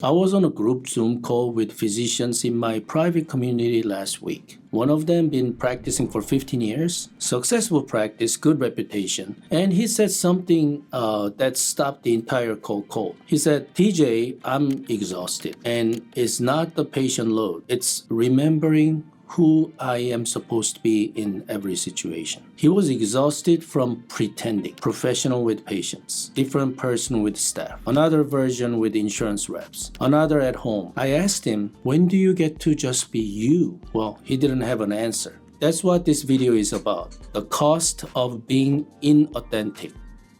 I was on a group Zoom call with physicians in my private community last week. One of them been practicing for 15 years, successful practice, good reputation, and he said something that stopped the entire call cold. He said, TJ, I'm exhausted, and it's not the patient load, it's remembering who I am supposed to be in every situation. He was exhausted from pretending, professional with patients, different person with staff, another version with insurance reps, another at home. I asked him, when do you get to just be you? Well, he didn't have an answer. That's what this video is about, the cost of being inauthentic,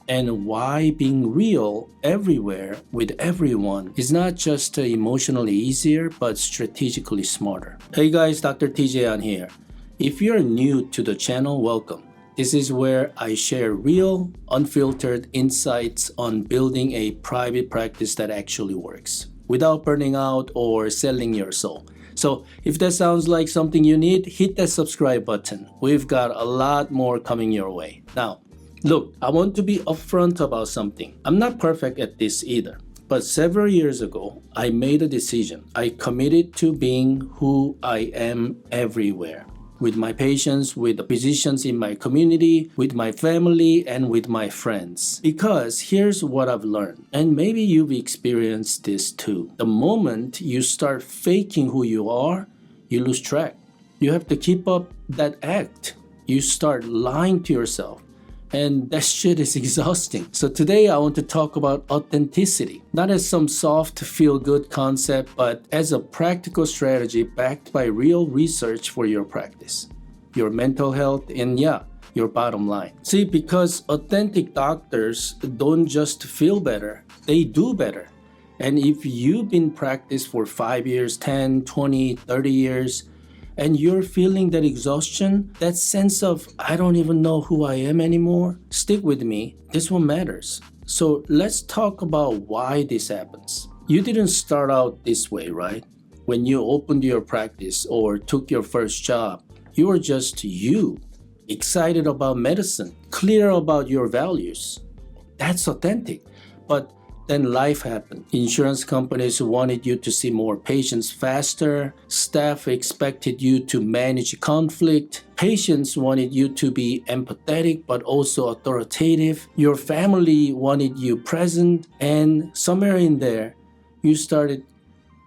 and why being real everywhere with everyone is not just emotionally easier, but strategically smarter. Hey guys, Dr. TJ Ahn here. If you're new to the channel, welcome. This is where I share real, unfiltered insights on building a private practice that actually works, without burning out or selling your soul. So if that sounds like something you need, hit that subscribe button. We've got a lot more coming your way. Now, look, I want to be upfront about something. I'm not perfect at this either. But several years ago, I made a decision. I committed to being who I am everywhere. With my patients, with the physicians in my community, with my family, and with my friends. Because here's what I've learned, and maybe you've experienced this too. The moment you start faking who you are, you lose track. You have to keep up that act. You start lying to yourself. And that shit is exhausting. So today I want to talk about authenticity, not as some soft feel-good concept, but as a practical strategy backed by real research for your practice, your mental health, and your bottom line. See, because authentic doctors don't just feel better, they do better. And if you've been practiced for 5 years, 10, 20, 30 years, and you're feeling that exhaustion, that sense of, I don't even know who I am anymore, stick with me. This one matters. So let's talk about why this happens. You didn't start out this way, right? When you opened your practice or took your first job, you were just you, excited about medicine, clear about your values. That's authentic. But then life happened. Insurance companies wanted you to see more patients faster. Staff expected you to manage conflict. Patients wanted you to be empathetic but also authoritative. Your family wanted you present. And somewhere in there, you started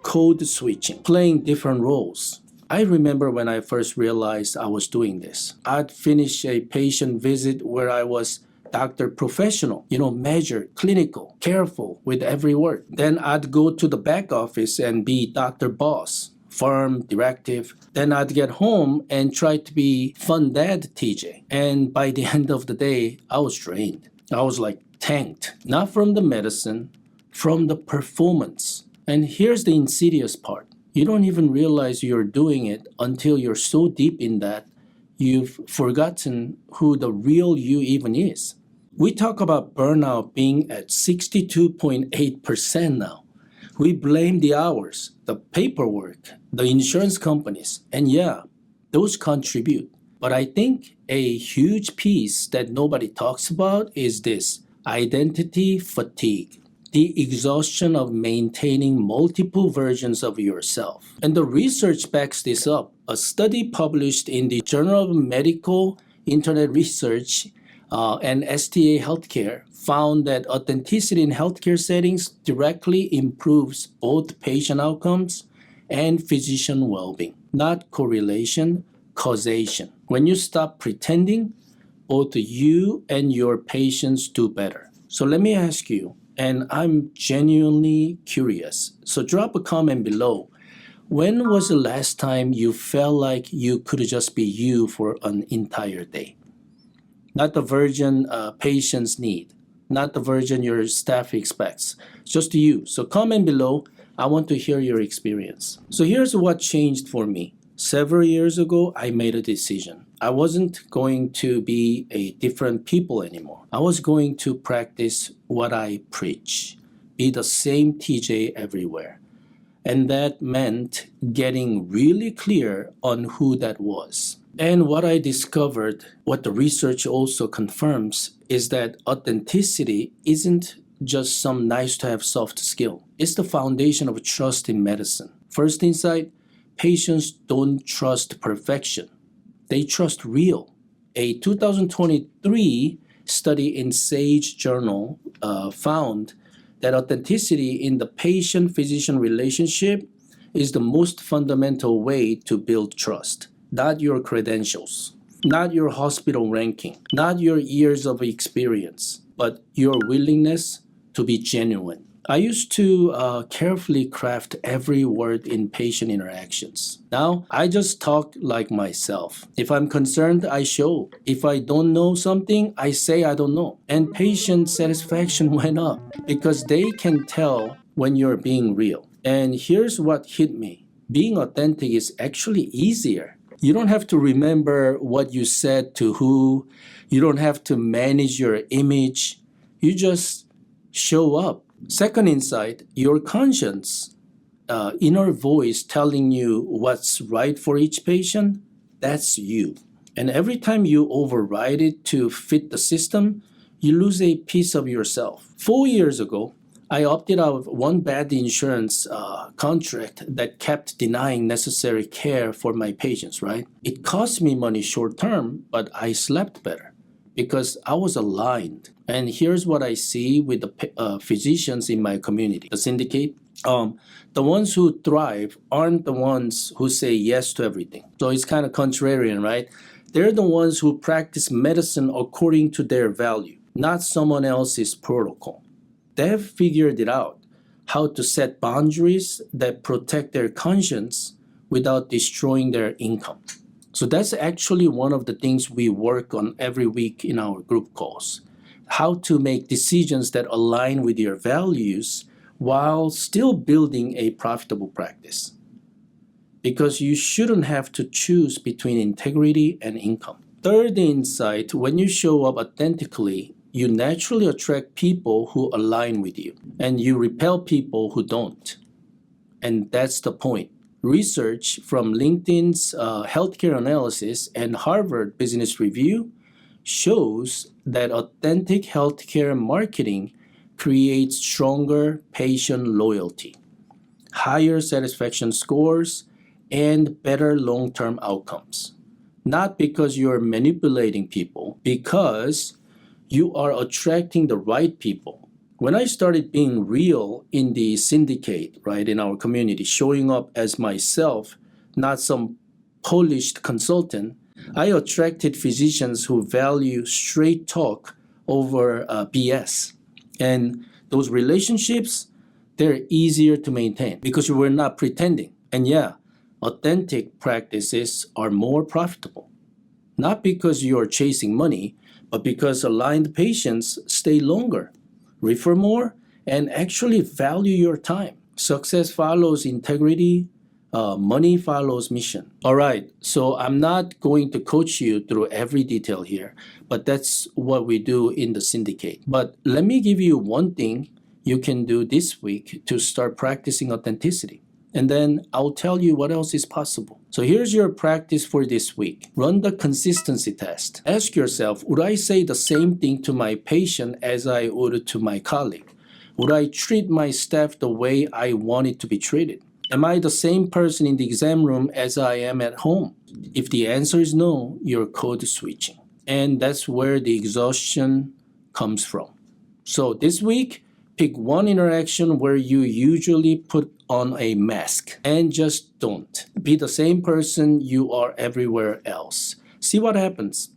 code switching, playing different roles. I remember when I first realized I was doing this. I'd finish a patient visit where I was doctor professional, measured, clinical, careful with every word. Then I'd go to the back office and be doctor boss, firm, directive. Then I'd get home and try to be fun dad TJ. And by the end of the day, I was drained. I was like tanked, not from the medicine, from the performance. And here's the insidious part. You don't even realize you're doing it until you're so deep in that you've forgotten who the real you even is. We talk about burnout being at 62.8% now. We blame the hours, the paperwork, the insurance companies, and those contribute. But I think a huge piece that nobody talks about is this: identity fatigue, the exhaustion of maintaining multiple versions of yourself. And the research backs this up. A study published in the Journal of Medical Internet Research and STA Healthcare found that authenticity in healthcare settings directly improves both patient outcomes and physician well-being. Not correlation, causation. When you stop pretending, both you and your patients do better. So let me ask you, and I'm genuinely curious, so drop a comment below. When was the last time you felt like you could just be you for an entire day? Not the version patients need, not the version your staff expects, just you. So comment below. I want to hear your experience. So here's what changed for me. Several years ago, I made a decision. I wasn't going to be a different people anymore. I was going to practice what I preach, be the same TJ everywhere. And that meant getting really clear on who that was. And what I discovered, what the research also confirms, is that authenticity isn't just some nice to have soft skill. It's the foundation of trust in medicine. First insight, patients don't trust perfection. They trust real. A 2023 study in Sage Journal found that authenticity in the patient-physician relationship is the most fundamental way to build trust. Not your credentials, not your hospital ranking, not your years of experience, but your willingness to be genuine. I used to carefully craft every word in patient interactions. Now, I just talk like myself. If I'm concerned, I show. If I don't know something, I say I don't know. And patient satisfaction went up because they can tell when you're being real. And here's what hit me. Being authentic is actually easier. You don't have to remember what you said to who. You don't have to manage your image. You just show up. Second insight, your conscience, inner voice telling you what's right for each patient, that's you. And every time you override it to fit the system, you lose a piece of yourself. 4 years ago, I opted out of one bad insurance contract that kept denying necessary care for my patients, right? It cost me money short term, but I slept better because I was aligned. And here's what I see with the physicians in my community, the Syndicate. The ones who thrive aren't the ones who say yes to everything. So it's kind of contrarian, right? They're the ones who practice medicine according to their value, not someone else's protocol. They've figured it out, how to set boundaries that protect their conscience without destroying their income. So that's actually one of the things we work on every week in our group calls. How to make decisions that align with your values while still building a profitable practice. Because you shouldn't have to choose between integrity and income. Third insight, when you show up authentically, you naturally attract people who align with you, and you repel people who don't. And that's the point. Research from LinkedIn's healthcare analysis and Harvard Business Review shows that authentic healthcare marketing creates stronger patient loyalty, higher satisfaction scores, and better long-term outcomes. Not because you're manipulating people, because you are attracting the right people. When I started being real in the Syndicate, right, in our community, showing up as myself, not some polished consultant, I attracted physicians who value straight talk over BS. And those relationships, they're easier to maintain because we're not pretending. And yeah, authentic practices are more profitable. Not because you're chasing money, but because aligned patients stay longer, refer more, and actually value your time. Success follows integrity. Money follows mission. All right, so I'm not going to coach you through every detail here, but that's what we do in the Syndicate. But let me give you one thing you can do this week to start practicing authenticity. And then I'll tell you what else is possible. So here's your practice for this week. Run the consistency test. Ask yourself, would I say the same thing to my patient as I would to my colleague? Would I treat my staff the way I want it to be treated? Am I the same person in the exam room as I am at home? If the answer is no, you're code switching. And that's where the exhaustion comes from. So this week, pick one interaction where you usually put on a mask and just don't. Be the same person you are everywhere else. See what happens.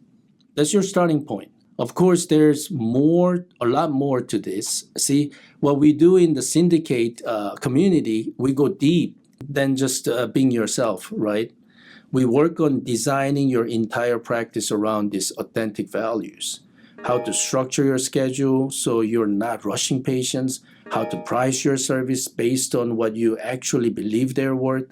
That's your starting point. Of course, there's a lot more to this. See, what we do in the Syndicate community, we go deep than just being yourself, right? We work on designing your entire practice around these authentic values. How to structure your schedule so you're not rushing patients, how to price your service based on what you actually believe they're worth,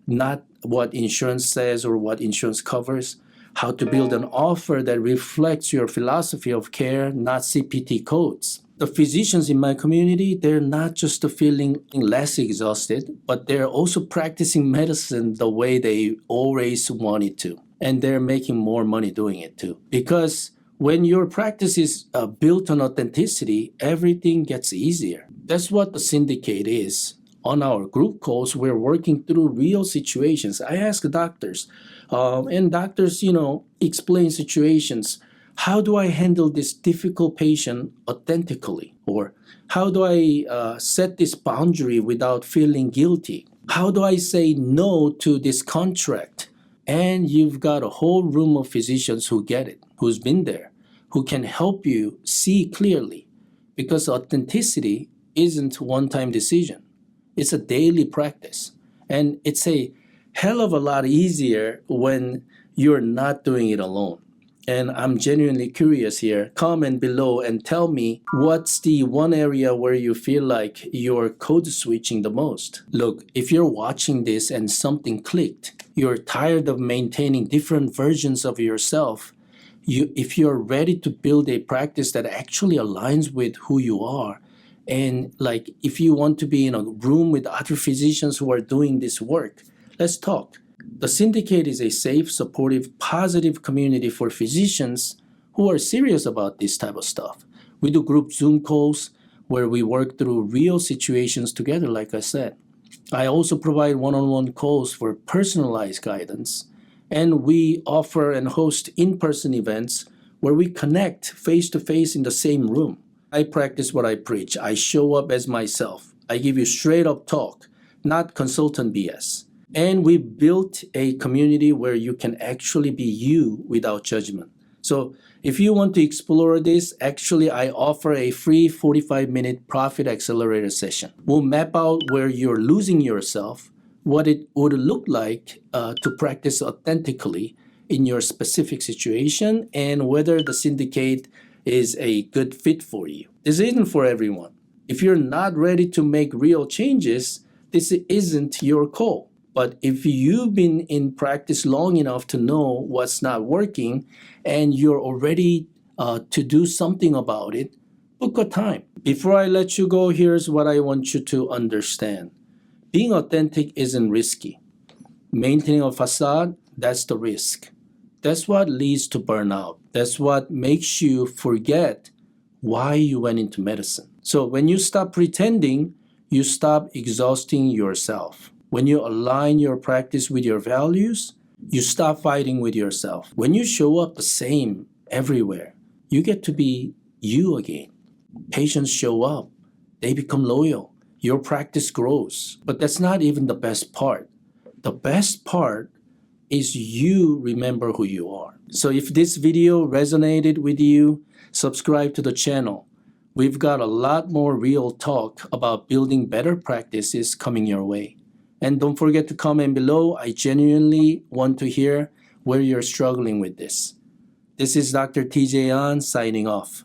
not what insurance says or what insurance covers, how to build an offer that reflects your philosophy of care, not CPT codes. The physicians in my community, they're not just feeling less exhausted, but they're also practicing medicine the way they always wanted to. And they're making more money doing it too. Because When your practice is built on authenticity, everything gets easier. That's what the Syndicate is. On our group calls, we're working through real situations. I ask doctors, and doctors, explain situations. How do I handle this difficult patient authentically? Or how do I set this boundary without feeling guilty? How do I say no to this contract? And you've got a whole room of physicians who get it, who's been there, who can help you see clearly. Because authenticity isn't a one-time decision. It's a daily practice. And it's a hell of a lot easier when you're not doing it alone. And I'm genuinely curious here. Comment below and tell me what's the one area where you feel like you're code switching the most. Look, if you're watching this and something clicked, you're tired of maintaining different versions of yourself, if you're ready to build a practice that actually aligns with who you are, and like if you want to be in a room with other physicians who are doing this work, let's talk. The Syndicate is a safe, supportive, positive community for physicians who are serious about this type of stuff. We do group Zoom calls where we work through real situations together, like I said. I also provide one-on-one calls for personalized guidance, and we offer and host in-person events where we connect face-to-face in the same room. I practice what I preach. I show up as myself. I give you straight-up talk, not consultant BS. And we built a community where you can actually be you without judgment. So if you want to explore this, actually I offer a free 45-minute profit accelerator session. We'll map out where you're losing yourself, what it would look like to practice authentically in your specific situation, and whether the Syndicate is a good fit for you. This isn't for everyone. If you're not ready to make real changes, this isn't your call. But if you've been in practice long enough to know what's not working and you're already to do something about it, book a time. Before I let you go, here's what I want you to understand. Being authentic isn't risky. Maintaining a facade, that's the risk. That's what leads to burnout. That's what makes you forget why you went into medicine. So when you stop pretending, you stop exhausting yourself. When you align your practice with your values, you stop fighting with yourself. When you show up the same everywhere, you get to be you again. Patients show up. They become loyal. Your practice grows. But that's not even the best part. The best part is you remember who you are. So if this video resonated with you, subscribe to the channel. We've got a lot more real talk about building better practices coming your way. And don't forget to comment below. I genuinely want to hear where you're struggling with this. This is Dr. TJ Ahn signing off.